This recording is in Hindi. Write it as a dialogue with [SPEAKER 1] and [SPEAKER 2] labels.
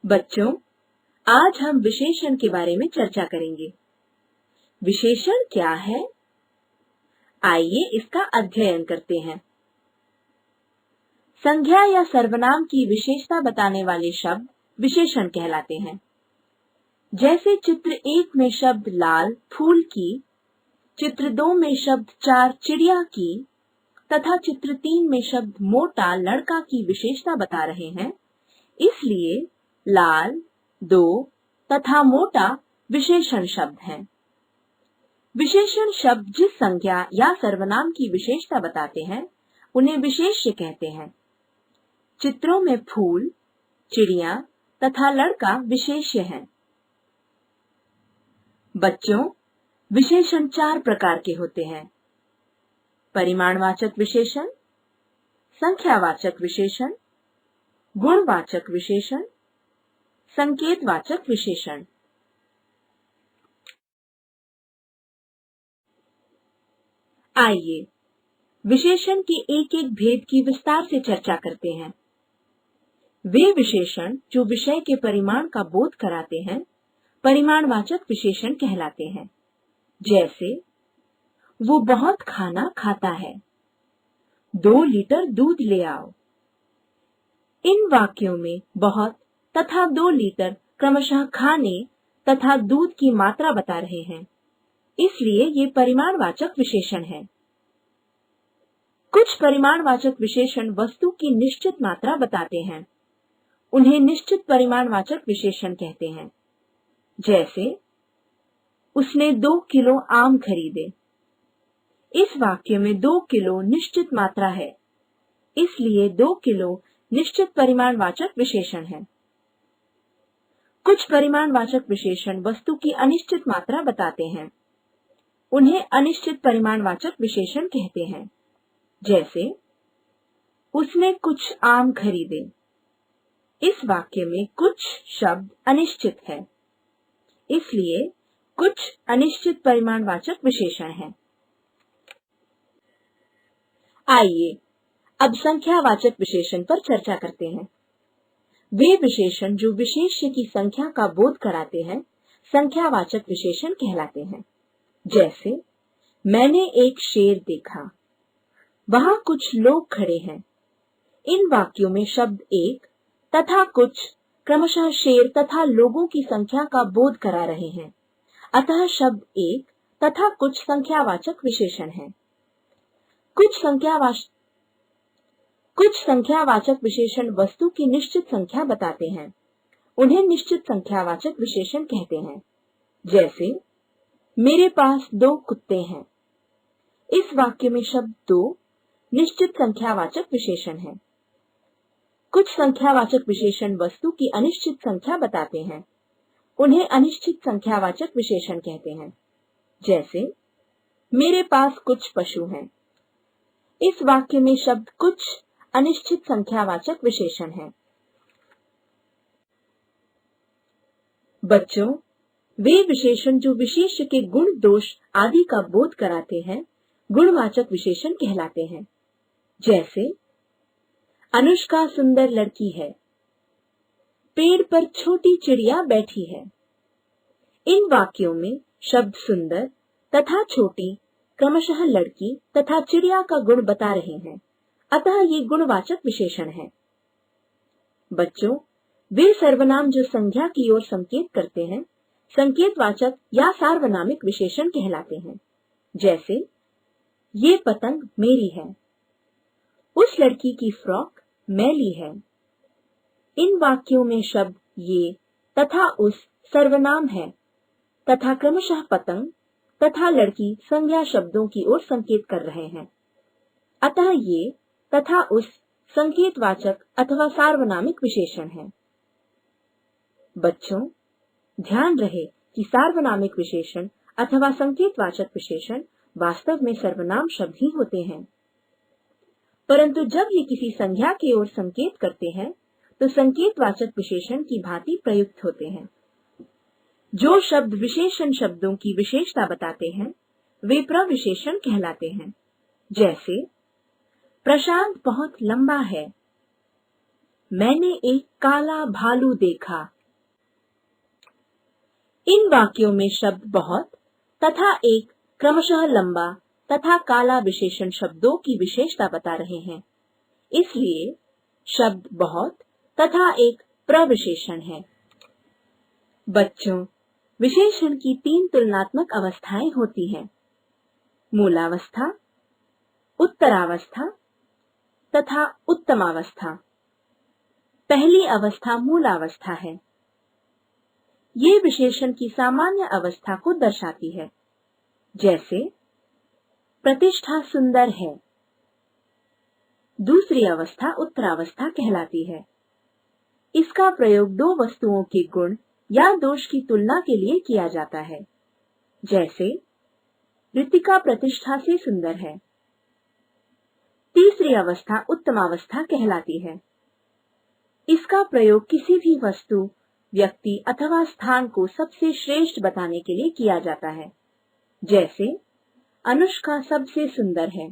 [SPEAKER 1] बच्चों, आज हम विशेषण के बारे में चर्चा करेंगे। विशेषण क्या है? आइए इसका अध्ययन करते हैं। संज्ञा या सर्वनाम की विशेषता बताने वाले शब्द विशेषण कहलाते हैं। जैसे चित्र 1 में शब्द लाल फूल की, चित्र 2 में शब्द 4 चिड़िया की तथा चित्र 3 में शब्द मोटा लड़का की विशेषता बता रहे हैं, इसलिए लाल, 2 तथा मोटा विशेषण शब्द हैं। विशेषण शब्द जिस संज्ञा या सर्वनाम की विशेषता बताते हैं, उन्हें विशेष्य कहते हैं। चित्रों में फूल, चिड़िया तथा लड़का विशेष्य हैं। बच्चों, विशेषण 4 प्रकार के होते हैं। परिमाणवाचक विशेषण, संख्यावाचक विशेषण, गुणवाचक विशेषण, संकेतवाचक विशेषण। आइए विशेषण के एक एक भेद की विस्तार से चर्चा करते हैं। वे विशेषण जो विषय के परिमाण का बोध कराते हैं, परिमाणवाचक विशेषण कहलाते हैं। जैसे वो बहुत खाना खाता है, 2 लीटर दूध ले आओ। इन वाक्यों में बहुत तथा 2 लीटर क्रमशः खाने तथा दूध की मात्रा बता रहे हैं, इसलिए ये परिमाणवाचक विशेषण हैं। कुछ परिमाणवाचक विशेषण वस्तु की निश्चित मात्रा बताते हैं, उन्हें निश्चित परिमाणवाचक विशेषण कहते हैं। जैसे उसने 2 किलो आम खरीदे। इस वाक्य में 2 किलो निश्चित मात्रा है, इसलिए 2 किलो निश्चित परिमाणवाचक विशेषण है। कुछ परिमाणवाचक विशेषण वस्तु की अनिश्चित मात्रा बताते हैं, उन्हें अनिश्चित परिमाणवाचक विशेषण कहते हैं। जैसे उसने कुछ आम खरीदे। इस वाक्य में कुछ शब्द अनिश्चित है, इसलिए कुछ अनिश्चित परिमाणवाचक विशेषण हैं। आइए अब संख्यावाचक विशेषण पर चर्चा करते हैं। वे विशेषण जो विशेष्य की संख्या का बोध कराते हैं, संख्यावाचक विशेषण कहलाते हैं। जैसे मैंने एक शेर देखा, वहां कुछ लोग खड़े हैं। इन वाक्यों में शब्द एक तथा कुछ क्रमशः शेर तथा लोगों की संख्या का बोध करा रहे हैं, अतः शब्द एक तथा कुछ संख्यावाचक विशेषण हैं। कुछ संख्यावाचक विशेषण वस्तु की निश्चित संख्या बताते हैं, उन्हें निश्चित संख्यावाचक विशेषण कहते हैं। जैसे मेरे पास 2 कुत्ते हैं। इस वाक्य में शब्द 2 निश्चित संख्यावाचक विशेषण है। कुछ संख्यावाचक विशेषण वस्तु की अनिश्चित संख्या बताते हैं, उन्हें अनिश्चित संख्यावाचक विशेषण कहते हैं। जैसे मेरे पास कुछ पशु हैं। इस वाक्य में शब्द कुछ अनिश्चित संख्यावाचक विशेषण है। बच्चों, वे विशेषण जो विशेष्य के गुण दोष आदि का बोध कराते हैं, गुणवाचक विशेषण कहलाते हैं। जैसे अनुष्का सुंदर लड़की है, पेड़ पर छोटी चिड़िया बैठी है। इन वाक्यों में शब्द सुंदर तथा छोटी क्रमशः लड़की तथा चिड़िया का गुण बता रहे हैं, अतः ये गुणवाचक विशेषण है। बच्चों, वे सर्वनाम जो संज्ञा की ओर संकेत करते हैं, संकेतवाचक या सार्वनामिक विशेषण कहलाते हैं। जैसे ये पतंग मेरी है, उस लड़की की फ्रॉक मैली है। इन वाक्यों में शब्द ये तथा उस सर्वनाम है तथा क्रमशः पतंग तथा लड़की संज्ञा शब्दों की ओर संकेत कर रहे हैं, अतः ये तथा उस संकेतवाचक अथवा सार्वनामिक विशेषण है। बच्चों, ध्यान रहे कि सार्वनामिक विशेषण अथवा संकेतवाचक विशेषण वास्तव में सर्वनाम शब्द ही होते हैं, परंतु जब ये किसी संज्ञा की ओर संकेत करते हैं, तो संकेतवाचक विशेषण की भांति प्रयुक्त होते हैं। जो शब्द विशेषण शब्दों की विशेषता बताते हैं, वे प्रविशेषण कहलाते हैं। जैसे प्रशांत बहुत लंबा है, मैंने एक काला भालू देखा। इन वाक्यों में शब्द बहुत तथा एक क्रमशः लंबा तथा काला विशेषण शब्दों की विशेषता बता रहे हैं। इसलिए शब्द बहुत तथा एक प्रविशेषण है। बच्चों, विशेषण की 3 तुलनात्मक अवस्थाएं होती हैं: मूलावस्था, उत्तरावस्था तथा उत्तमावस्था। पहली अवस्था मूलावस्था है। ये विशेषण की सामान्य अवस्था को दर्शाती है, जैसे प्रतिष्ठा सुंदर है। दूसरी अवस्था उत्तरावस्था कहलाती है। इसका प्रयोग 2 वस्तुओं के गुण या दोष की तुलना के लिए किया जाता है, जैसे ऋतिका प्रतिष्ठा से सुंदर है। तीसरी अवस्था उत्तमावस्था कहलाती है। इसका प्रयोग किसी भी वस्तु, व्यक्ति अथवा स्थान को सबसे श्रेष्ठ बताने के लिए किया जाता है, जैसे अनुष्का सबसे सुंदर है।